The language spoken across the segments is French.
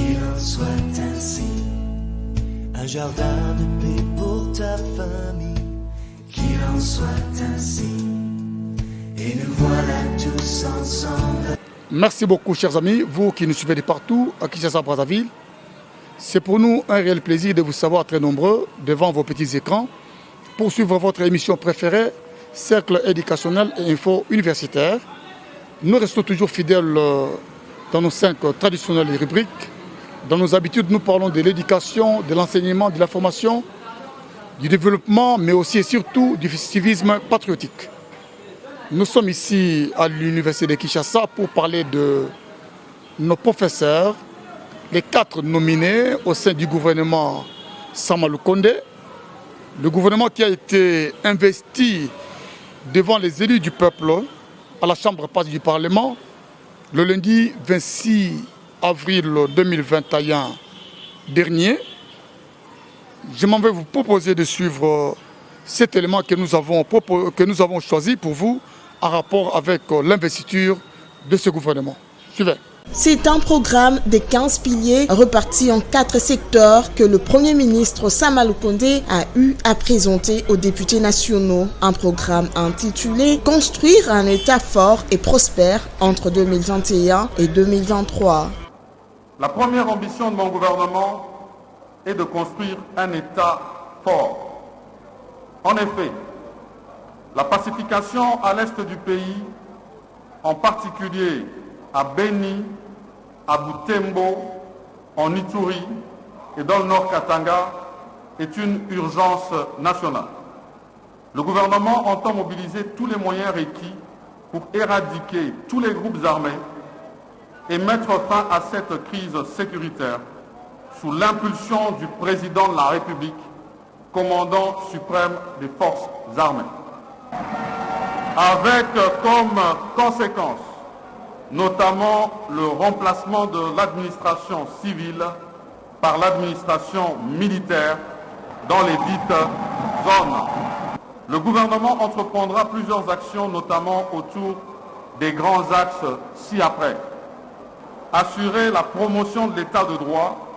Qu'il en soit ainsi. Un jardin de paix pour ta famille. Qu'il en soit ainsi. Et nous voilà tous ensemble. Merci beaucoup, chers amis, vous qui nous suivez de partout, à Kinshasa, Brazzaville. C'est pour nous un réel plaisir de vous savoir très nombreux devant vos petits écrans pour suivre votre émission préférée, Cercle éducationnel et info universitaire. Nous restons toujours fidèles dans nos 5 traditionnelles rubriques. Dans nos habitudes, nous parlons de l'éducation, de l'enseignement, de la formation, du développement, mais aussi et surtout du civisme patriotique. Nous sommes ici à l'université de Kinshasa pour parler de nos professeurs, les 4 nominés au sein du gouvernement Sama Lukonde, le gouvernement qui a été investi devant les élus du peuple à la Chambre basse du Parlement le lundi 26 avril 2021 dernier. Je m'en vais vous proposer de suivre cet élément que nous avons choisi pour vous en rapport avec l'investiture de ce gouvernement. Suivez. C'est un programme de 15 piliers repartis en 4 secteurs que le Premier ministre Sama Lukonde a eu à présenter aux députés nationaux. Un programme intitulé « Construire un État fort et prospère entre 2021 et 2023 ». La première ambition de mon gouvernement est de construire un État fort. En effet, la pacification à l'est du pays, en particulier à Beni, à Butembo, en Ituri et dans le nord Katanga, est une urgence nationale. Le gouvernement entend mobiliser tous les moyens requis pour éradiquer tous les groupes armés et mettre fin à cette crise sécuritaire sous l'impulsion du président de la République, commandant suprême des forces armées. Avec comme conséquence notamment le remplacement de l'administration civile par l'administration militaire dans les dites zones. Le gouvernement entreprendra plusieurs actions, notamment autour des grands axes ci-après. Assurer la promotion de l'état de droit,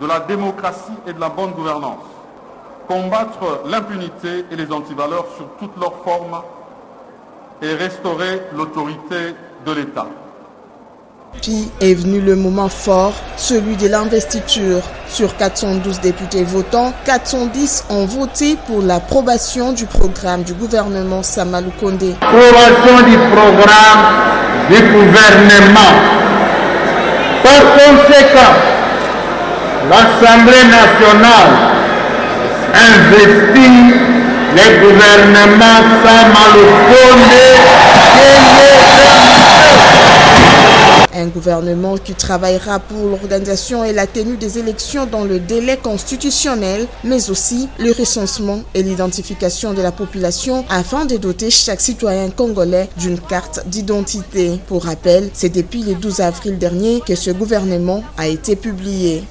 de la démocratie et de la bonne gouvernance. Combattre l'impunité et les antivaleurs sur toutes leurs formes et restaurer l'autorité de l'État. Puis est venu le moment fort, celui de l'investiture. Sur 412 députés votants, 410 ont voté pour l'approbation du programme du gouvernement Sama Lukonde. Approbation du programme du gouvernement. Par conséquent, l'Assemblée nationale investit le gouvernement Sama Lukonde. Un gouvernement qui travaillera pour l'organisation et la tenue des élections dans le délai constitutionnel, mais aussi le recensement et l'identification de la population afin de doter chaque citoyen congolais d'une carte d'identité. Pour rappel, c'est depuis le 12 avril dernier que ce gouvernement a été publié.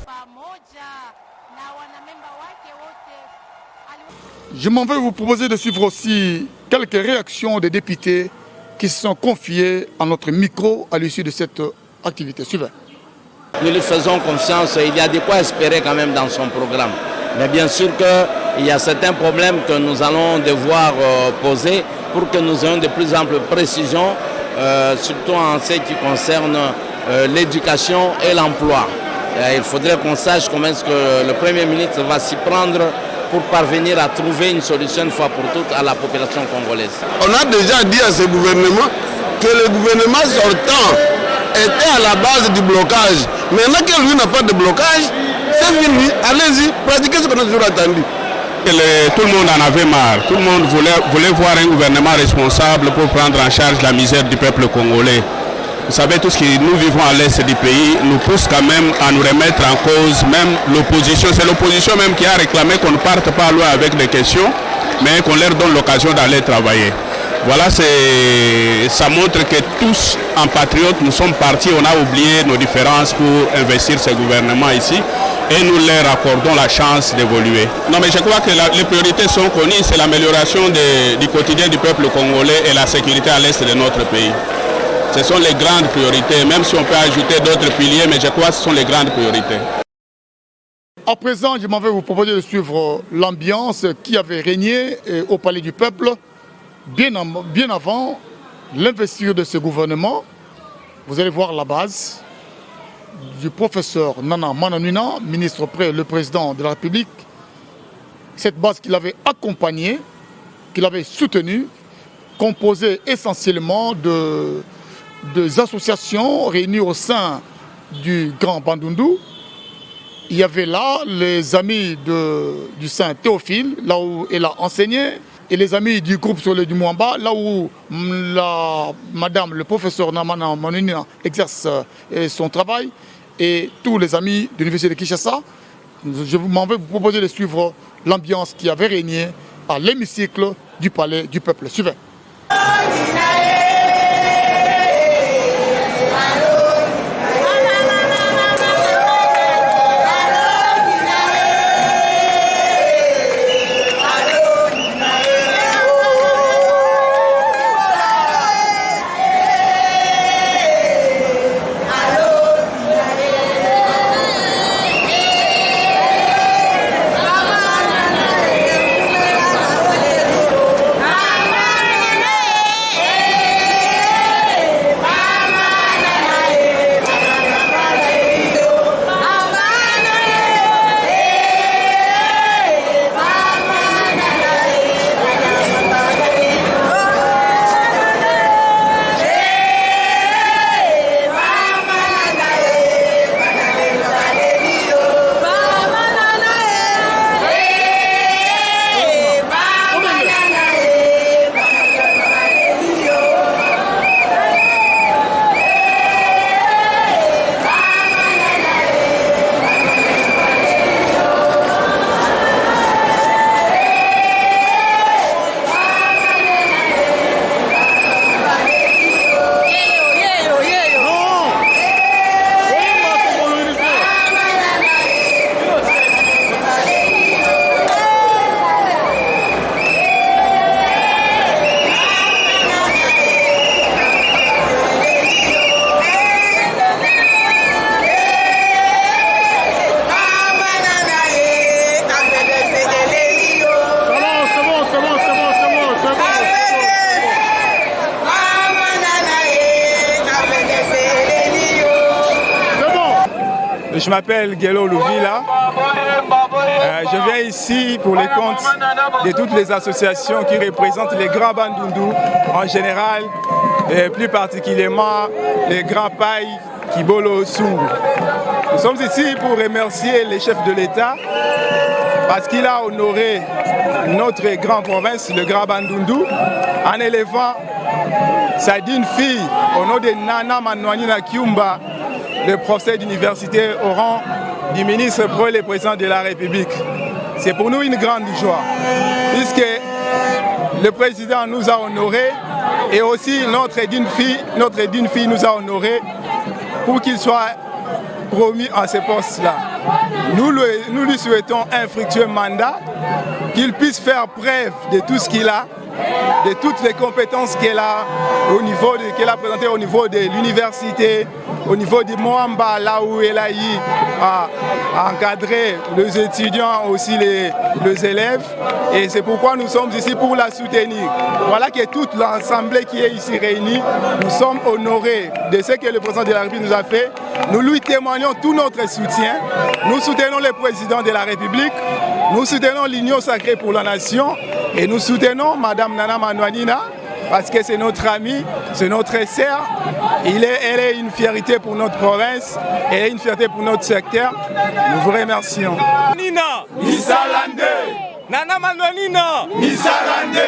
Je m'en vais vous proposer de suivre aussi quelques réactions des députés qui se sont confiés à notre micro à l'issue de cette activité. Suivez. Nous lui faisons confiance et il y a de quoi espérer quand même dans son programme. Mais bien sûr qu'il y a certains problèmes que nous allons devoir poser pour que nous ayons de plus amples précisions, surtout en ce qui concerne l'éducation et l'emploi. Il faudrait qu'on sache comment est-ce que le Premier ministre va s'y prendre pour parvenir à trouver une solution une fois pour toutes à la population congolaise. On a déjà dit à ce gouvernement que le gouvernement sortant était à la base du blocage. Maintenant que lui n'a pas de blocage, c'est fini. Allez-y, pratiquez ce qu'on a toujours attendu. Tout le monde en avait marre. Tout le monde voulait voir un gouvernement responsable pour prendre en charge la misère du peuple congolais. Vous savez, tout ce que nous vivons à l'est du pays nous pousse quand même à nous remettre en cause, même l'opposition. C'est l'opposition même qui a réclamé qu'on ne parte pas loin avec des questions, mais qu'on leur donne l'occasion d'aller travailler. Voilà, ça montre que tous, en patriotes, nous sommes partis, on a oublié nos différences pour investir ce gouvernement ici et nous leur accordons la chance d'évoluer. Non, mais je crois que les priorités sont connues, c'est l'amélioration du quotidien du peuple congolais et la sécurité à l'est de notre pays. Ce sont les grandes priorités, même si on peut ajouter d'autres piliers, mais je crois que ce sont les grandes priorités. À présent, je m'en vais vous proposer de suivre l'ambiance qui avait régné au Palais du Peuple bien avant l'investiture de ce gouvernement. Vous allez voir la base du professeur Nana Mananina, ministre près le président de la République. Cette base qu'il avait accompagnée, qu'il avait soutenue, composée essentiellement des associations réunies au sein du Grand Bandundu. Il y avait là les amis du Saint Théophile, là où elle a enseigné, et les amis du groupe Soleil du Mwamba, là où madame, le professeur Namana Manunina exerce son travail, et tous les amis de l'Université de Kinshasa. Je m'en vais vous proposer de suivre l'ambiance qui avait régné à l'hémicycle du Palais du Peuple. Suivez. Je m'appelle Guélo Louvila. Je viens ici pour les comptes de toutes les associations qui représentent les grands Bandundu en général, et plus particulièrement les grands pailles Kibolo Sungu. Nous sommes ici pour remercier les chefs de l'État parce qu'il a honoré notre grande province, le Grand Bandundu, en élevant sa digne fille au nom de Nana Manouanina Kiumba, le procès d'université au rang du ministre pour le président de la République. C'est pour nous une grande joie, puisque le président nous a honorés et aussi notre digne fille nous a honorés pour qu'il soit promis à ce poste-là. Nous lui souhaitons un fructueux mandat, qu'il puisse faire preuve de tout ce qu'il a, de toutes les compétences qu'elle a présentées au niveau de l'université, au niveau du Moamba, là où elle a eu à encadrer les étudiants, aussi les élèves. Et c'est pourquoi nous sommes ici pour la soutenir. Voilà que toute l'Assemblée qui est ici réunie, nous sommes honorés de ce que le président de la République nous a fait. Nous lui témoignons tout notre soutien. Nous soutenons le président de la République. Nous soutenons l'Union sacrée pour la nation. Et nous soutenons Madame Nana Manouanina, parce que c'est notre amie, c'est notre sœur. Elle est une fierté pour notre province, elle est une fierté pour notre secteur. Nous vous remercions. Nina Misalande Nana Manouanina Misalande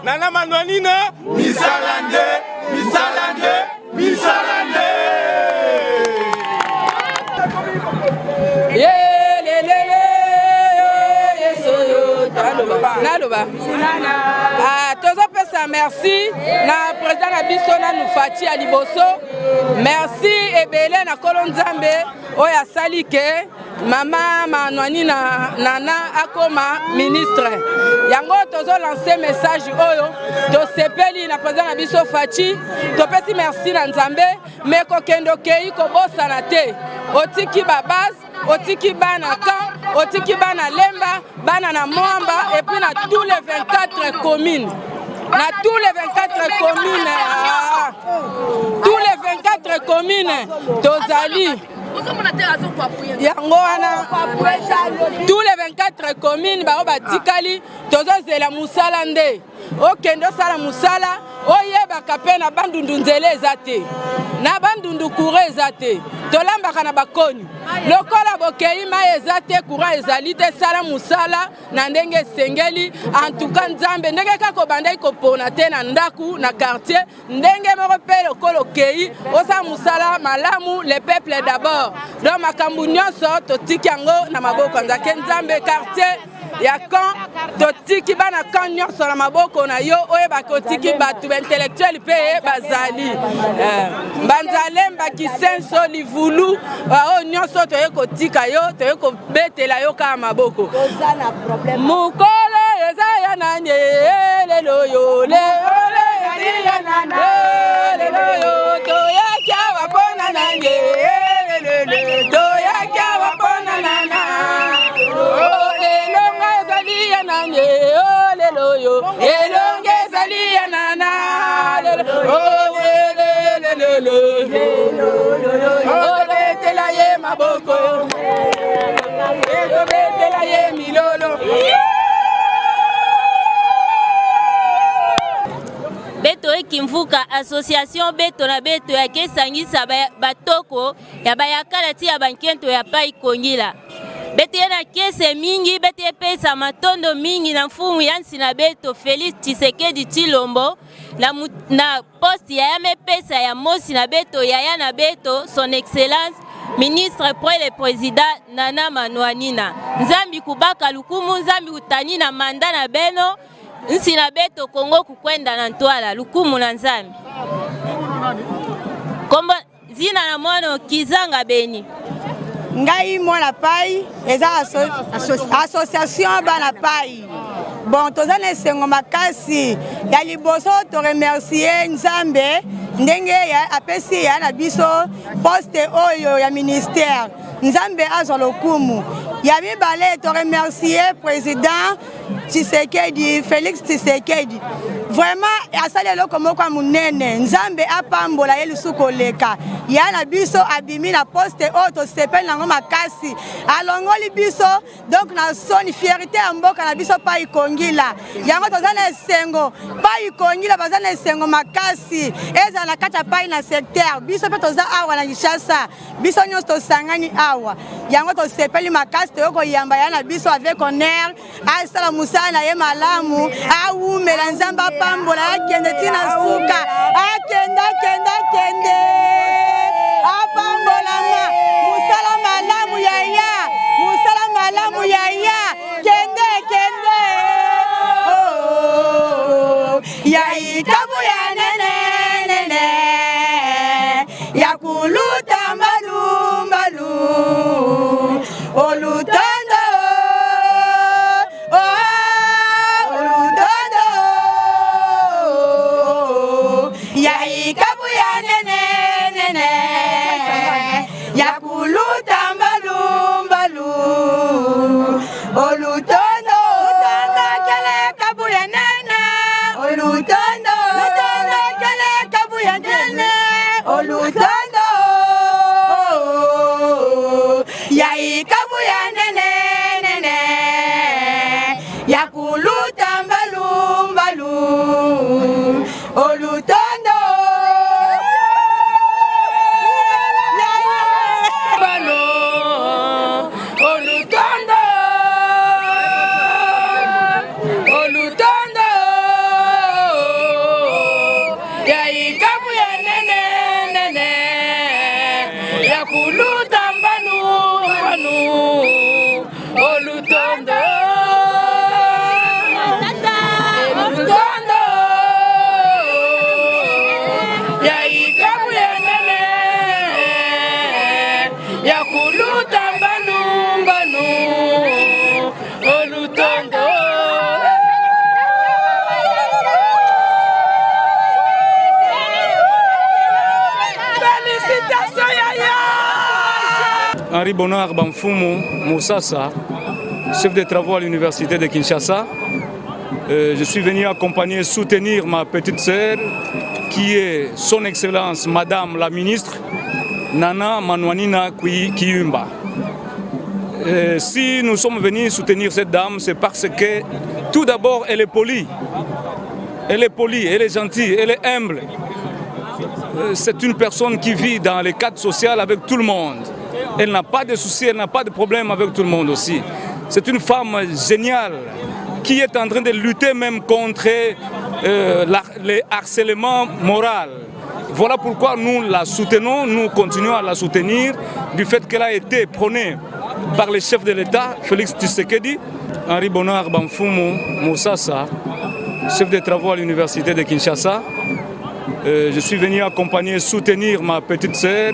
Nana Manouanina Misalande Misalande Misalande. Naloba tozopesa merci na président na biso nanu Fati Aliboso, merci ebele na kolo nzambe oyo asali ke Mama Manwani Nana akoma ministre. Yango tozo lancer message oyo to sepeli na président na biso Faci to pesi merci na Nzambe mais ko kendo kei ko bosana te. Otiki ba base, otiki bana kan, otiki bana Lemba, bana na Moamba et puis na tous les 24 communes. Na tous les 24 communes. Tous les 24 communes tozali. Tous les 24 communes bao batikali tozo zela musala nde okendo sala musala oyeba kape na bandundu nzele ezate na bandundu kure ezate tolambaka na bakoni lokola bokei ma ezate kura ezali te sala musala na ndenge sengeli en tout cas Nzambe ndenge kako bandai kopona te na ndaku na quartier ndenge moko pe lokolo kei osa musala malamu le peuple d'abord donc makambu nyonso totiki yango na maboko nzake Nzambe quartier ya kan totiki bana kan nyonso na maboko na yo oyeba kotiki batu intellectuel pe bazali banzale mbakisenso livulu o nyonso toye kotika yo toye kobetela yo ka maboko mukolo eza ya nanye lelo yo lelo ya nanye lelo yo toya kya wapona nanye lelo toya kya wapona nana yo elonge zali ya nana betela ye maboko betela ye milolo Beto ekimvuka association beto na beto ya kesangisa batoko ya bayakala ti ya bankento ya pai kongila Bete na kese mingi, bete pesa matondo mingi na mfumu yansi na beto Félix Tshisekedi Tshilombo na poste ya yame pesa ya mosi na beto yaya na beto son excellence ministre pour le président Nana Manwanina. Nzambi kubaka lukumu nzambi utani na manda na beno nsi na beto Kongo kukwenda na ntwala lukumu na nzambi. Kombo zina na mwana Kizanga Beni. Ngai mwana pai eza association bana pai bon tozana esengo makasi ya liboso to remercier Nzambe ndenge ya apesi ya na biso poste oyo ya ministère Nzambe azwa lokumu ya mibale to remercier président Tshisekedi Félix Tshisekedi vraiment asali eloko moko ya munene Nzambe apambola ye lisuko leka ya na biso abimi na poste oyo tosepeli nango makasi alongoli biso donc na soni fierté ya mboka na biso pai kongila yango toza na esengo pai kongila baza na esengo makasi eza na kati ya pai na secteur biso mpe toza awa na Kinshasa biso nyonso tosangani awa yango tosepeli makasi toyoko yamba ya na biso avec honneur asala musala na ye malamu awumela Nzambe apambola akende tina suka akende apambolama musala malamu yaya musala malamu yaya kende oh yai kabu ya nene ya kuluta mbalu olutondo yai kabu ya nene ya kuluta mbalu olutondo kele kabu ya nene olutondo kele kabu ya nene olutondo yai kabu ya nene ya kuluta mbalu olutondo Henri Bonnard Bamfumu Moussassa, chef de travaux à l'université de Kinshasa. Je suis venu accompagner et soutenir ma petite sœur, qui est son Excellence Madame la ministre Nana Manouanina Kiyumba. Si nous sommes venus soutenir cette dame, c'est parce que tout d'abord elle est polie. Elle est polie, elle est gentille, elle est humble. C'est une personne qui vit dans les cadres sociaux avec tout le monde. Elle n'a pas de soucis, elle n'a pas de problème avec tout le monde aussi. C'est une femme géniale qui est en train de lutter même contre les harcèlements moraux. Voilà pourquoi nous la soutenons, nous continuons à la soutenir du fait qu'elle a été prônée par le chef de l'État, Félix Tshisekedi. Henri Bonnard Bamfumu Moussassa, chef de travaux à l'université de Kinshasa. Je suis venu accompagner et soutenir ma petite sœur,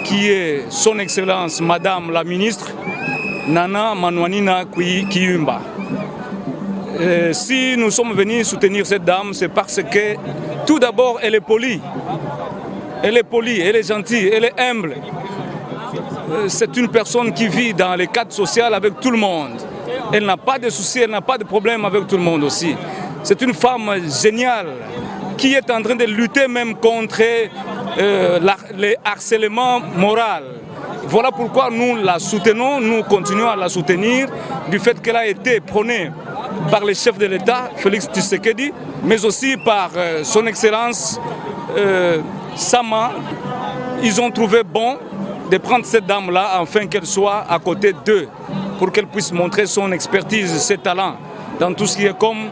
qui est son Excellence Madame la ministre Nana Manouanina Kiyumba. Si nous sommes venus soutenir cette dame, c'est parce que tout d'abord elle est polie. Elle est polie, elle est gentille, elle est humble. C'est une personne qui vit dans les cadres sociaux avec tout le monde. Elle n'a pas de soucis, elle n'a pas de problème avec tout le monde aussi. C'est une femme géniale qui est en train de lutter même contre les harcèlements moraux. Voilà pourquoi nous la soutenons, nous continuons à la soutenir du fait qu'elle a été prônée par le chef de l'État, Félix Tshisekedi, mais aussi par son Excellence Sama. Ils ont trouvé bon de prendre cette dame-là afin qu'elle soit à côté d'eux, pour qu'elle puisse montrer son expertise, ses talents dans tout ce qui est comme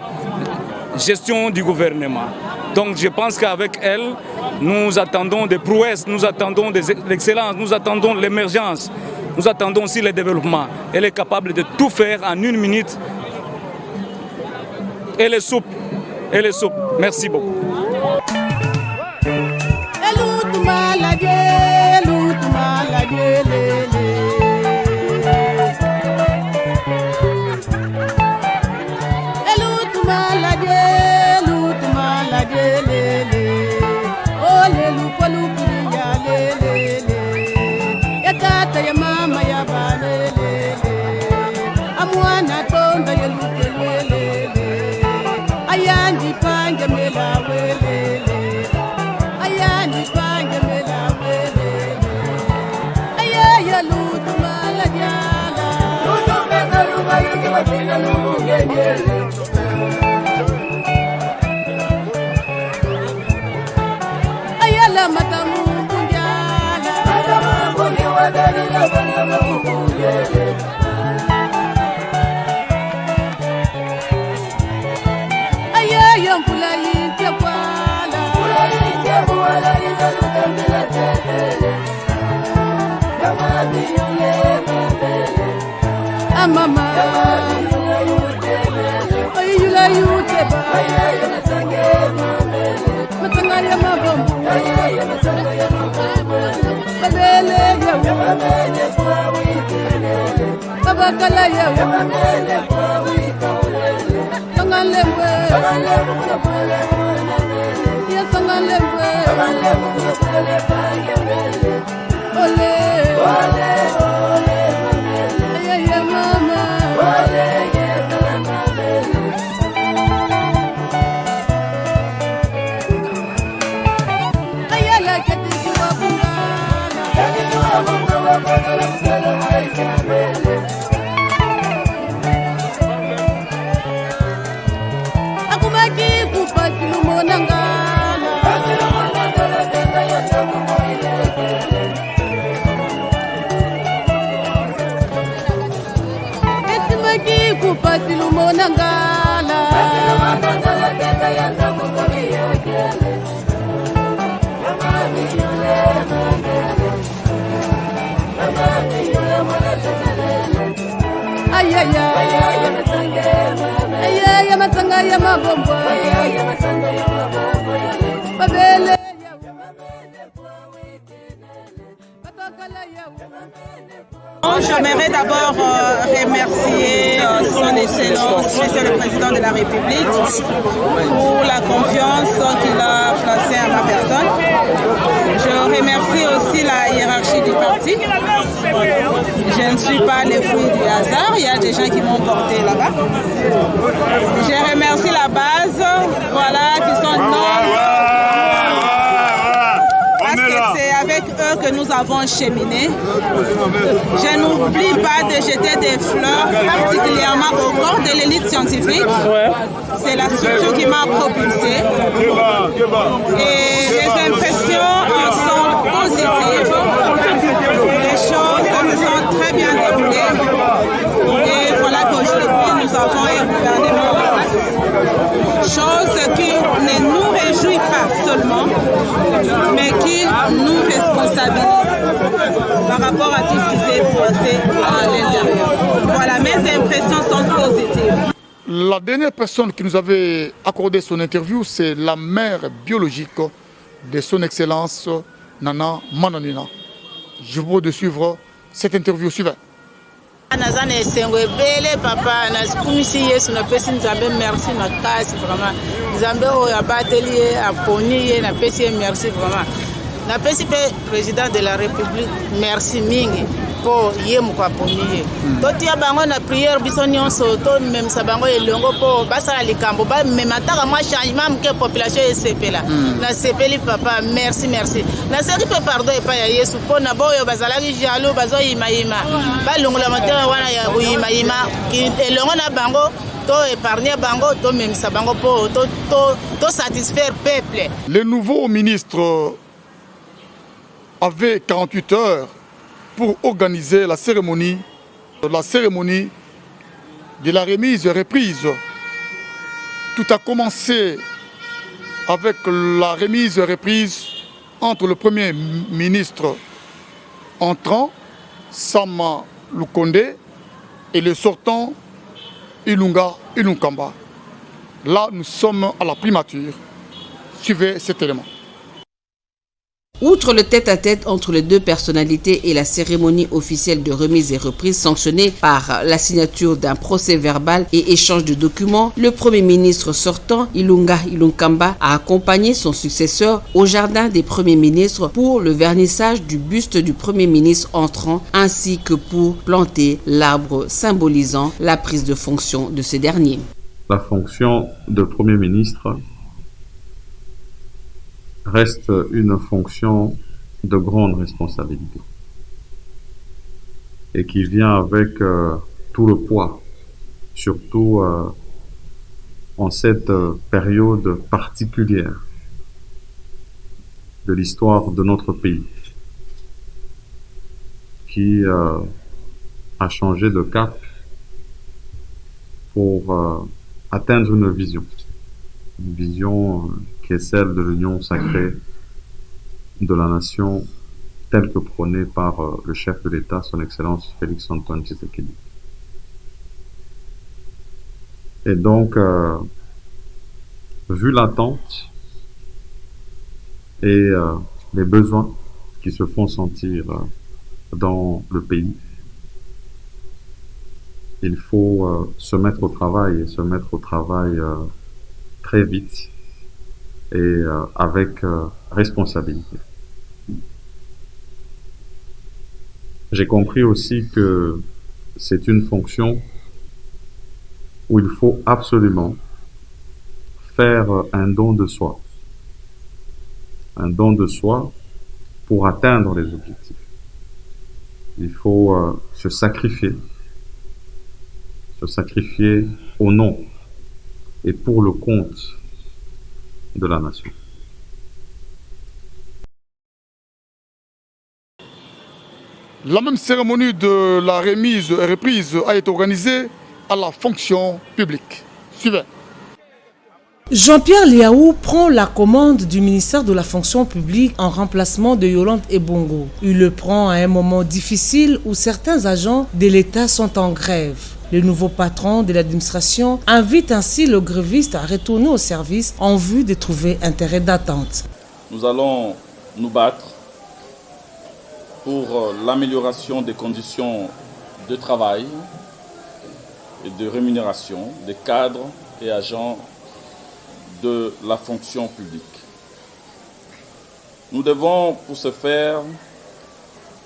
gestion du gouvernement. Donc je pense qu'avec elle, nous attendons des prouesses, nous attendons de l'excellence, nous attendons l'émergence, nous attendons aussi le développement. Elle est capable de tout faire en 1 minute. Elle est souple, elle est souple. Merci beaucoup. Ayala matamu kunjala, ayaya mpula yinte kwala, amama ayula yute ba, matanga ya mabombo, babele ya babakala ya sangalembe ya sangalembe ole ya mama ayala kati wa akumaki kupati lumonangala etimaki kupati lumonangala ayaya ayaya matanga ya mabombo babele J'aimerais d'abord remercier son Excellence, Monsieur le Président de la République, pour la confiance qu'il a placée à ma personne. Je remercie aussi la hiérarchie du parti. Je ne suis pas le fruit du hasard, il y a des gens qui m'ont porté là-bas. Je remercie la base, voilà, qui sont nombreux. Parce que c'est avec eux que nous avons cheminé. Je n'oublie pas de jeter des fleurs, particulièrement au corps de l'élite scientifique. C'est la structure qui m'a propulsée. Et les impressions sont positives. Les choses se sont très bien déroulées. Et voilà qu'aujourd'hui, nous avons un gouvernement en place. Chose qui ne nous réjouit pas seulement, mais qui nous responsabilise par rapport à tout ce qui s'est passé à l'intérieur. Voilà, mes impressions sont positives. La dernière personne qui nous avait accordé son interview, c'est la mère biologique de son Excellence Nana Manonina. Je vous propose de suivre cette interview suivante. naza na esengo ebele papa nakumisi yesu napesi nzambe merci makasi vraiment nzambe oyo abateli ye aponi ye napesi ye merci vraiment napesi mpe président de la république merci mingi mpo ye moko aponi ye totia bango na priere biso nyonso tomemisa bango elongo mpo basala likambo bamema taka mwa changement moke population esepela nasepeli papa merci naseki mpe pardon epai ya yesu mpo na boyo bazalaki jaloux bazoyimayima balongola motema wana ya koyimayima elongo na bango to épargner bango tomemisa bango mpo to satisfaire peuple. Le nouveau ministre avait 48 heures pour organiser la cérémonie de la remise et reprise. Tout a commencé avec la remise et reprise entre le Premier ministre entrant, Sama Lukonde, et le sortant, Ilunga Ilunkamba. Là, nous sommes à la primature. Suivez cet élément. Outre le tête-à-tête entre les deux personnalités et la cérémonie officielle de remise et reprise sanctionnée par la signature d'un procès verbal et échange de documents, le Premier ministre sortant, Ilunga Ilunkamba, a accompagné son successeur au jardin des Premiers ministres pour le vernissage du buste du Premier ministre entrant ainsi que pour planter l'arbre symbolisant la prise de fonction de ce dernier. La fonction de Premier ministre reste une fonction de grande responsabilité et qui vient avec tout le poids, surtout en cette période particulière de l'histoire de notre pays qui a changé de cap pour atteindre une vision qui est celle de l'union sacrée de la nation telle que prônée par le chef de l'État, son Excellence Félix Antoine Tshisekedi. Et donc, vu l'attente et les besoins qui se font sentir dans le pays, il faut se mettre au travail et se mettre au travail très vite et avec responsabilité. J'ai compris aussi que c'est une fonction où il faut absolument faire un don de soi. Un don de soi pour atteindre les objectifs. Il faut se sacrifier au nom et pour le compte de la nation. La même cérémonie de la remise et reprise a été organisée à la fonction publique. Suivez. Jean-Pierre Liaou prend la commande du ministère de la fonction publique en remplacement de Yolande Ebongo. Il le prend à un moment difficile où certains agents de l'État sont en grève. Le nouveau patron de l'administration invite ainsi le gréviste à retourner au service en vue de trouver un terrain d'attente. Nous allons nous battre pour l'amélioration des conditions de travail et de rémunération des cadres et agents de la fonction publique. Nous devons, pour ce faire,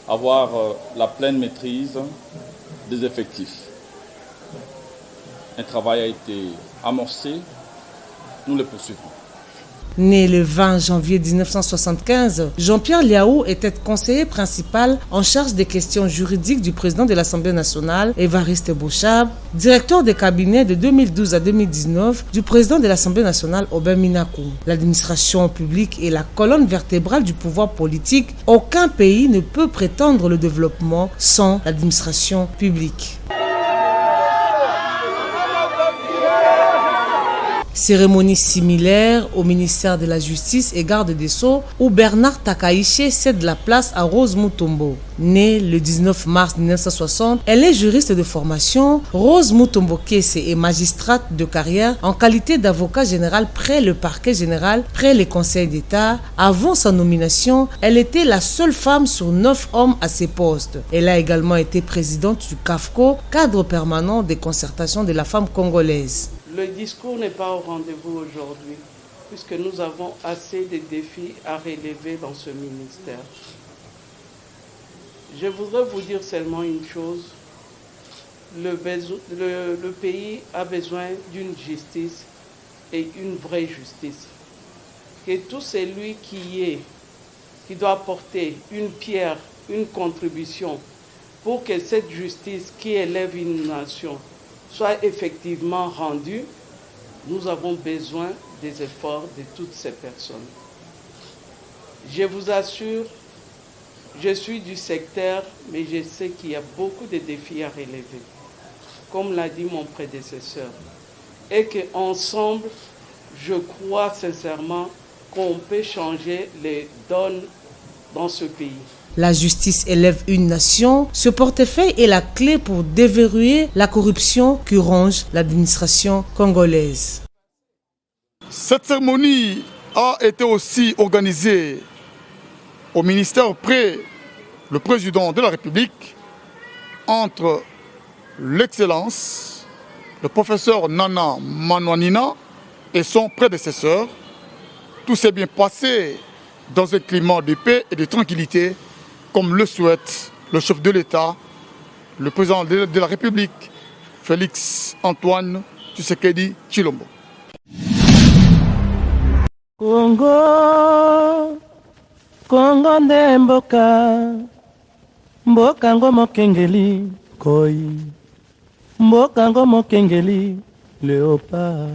avoir la pleine maîtrise des effectifs. Un travail a été amorcé, nous le poursuivons. Né le 20 janvier 1975, Jean-Pierre Liaou était conseiller principal en charge des questions juridiques du président de l'Assemblée nationale, Évariste Bochab, directeur des cabinets de 2012 à 2019 du président de l'Assemblée nationale, Aubin Minakou. L'administration publique est la colonne vertébrale du pouvoir politique. Aucun pays ne peut prétendre le développement sans l'administration publique. Cérémonie similaire au ministère de la Justice et Garde des Sceaux où Bernard Takaïché cède la place à Rose Mutombo. Née le 19 mars 1960, elle est juriste de formation. Rose Mutombo Kesse est magistrate de carrière en qualité d'avocat général près le parquet général, près les conseils d'État. Avant sa nomination, elle était la seule femme sur 9 hommes à ces postes. Elle a également été présidente du CAFCO, cadre permanent des concertations de la femme congolaise. Le discours n'est pas au rendez-vous aujourd'hui, puisque nous avons assez de défis à relever dans ce ministère. Je voudrais vous dire seulement une chose. Le pays a besoin d'une justice et une vraie justice. Que tout celui qui doit apporter une pierre, une contribution pour que cette justice qui élève une nation soit effectivement rendue, nous avons besoin des efforts de toutes ces personnes. Je vous assure, je suis du secteur, mais je sais qu'il y a beaucoup de défis à relever, comme l'a dit mon prédécesseur, et qu'ensemble, je crois sincèrement qu'on peut changer les donnes dans ce pays. La justice élève une nation. Ce portefeuille est la clé pour déverrouiller la corruption qui ronge l'administration congolaise. Cette cérémonie a été aussi organisée au ministère près le président de la République entre l'excellence, le professeur Nana Manouanina et son prédécesseur. Tout s'est bien passé dans un climat de paix et de tranquillité, comme le souhaite le chef de l'État, le président de la République, Félix Antoine Tshisekedi Tshilombo. Congo, Congo nde mboka, mboka ngo mokengeli koi, mboka ngo mokengeli léopard.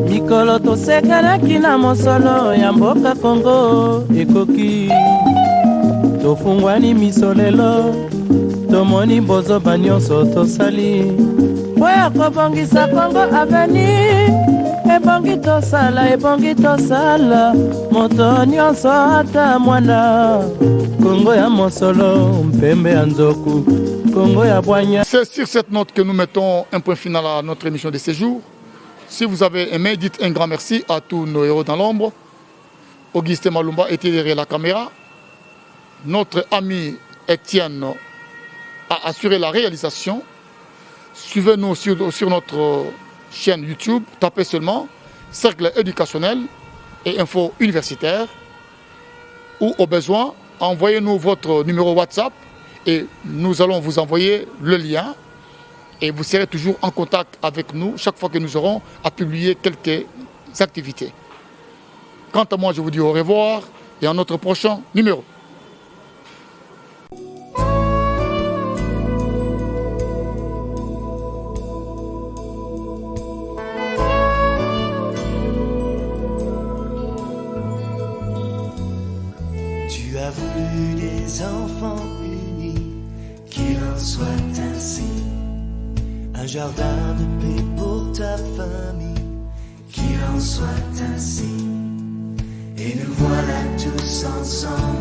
Mikolo tosekanaki na mosolo ya mboka Congo ekoki, tofungwani miso lelo, tomoni bozoba nyonso tosali po ya kobongisa Congo aveni. Ebongi tosala moto nyonso ata mwana Congo ya mosolo mpembe ya nzoku Congo ya bwanya. C'est sur cette note que nous mettons un point final à notre émission de ce jour. Si vous avez aimé, dites un grand merci à tous nos héros dans l'ombre. Augustin Malumba était derrière la caméra. Notre ami Étienne a assuré la réalisation. Suivez-nous sur notre chaîne YouTube. Tapez seulement Cercle éducationnel et info universitaire. Ou au besoin, envoyez-nous votre numéro WhatsApp et nous allons vous envoyer le lien. Et vous serez toujours en contact avec nous chaque fois que nous aurons à publier quelques activités. Quant à moi, je vous dis au revoir et à notre prochain numéro. Tu as voulu des enfants unis, qu'il en soit ainsi. Un jardin de paix pour ta famille, qu'il en soit ainsi. Et nous voilà tous ensemble.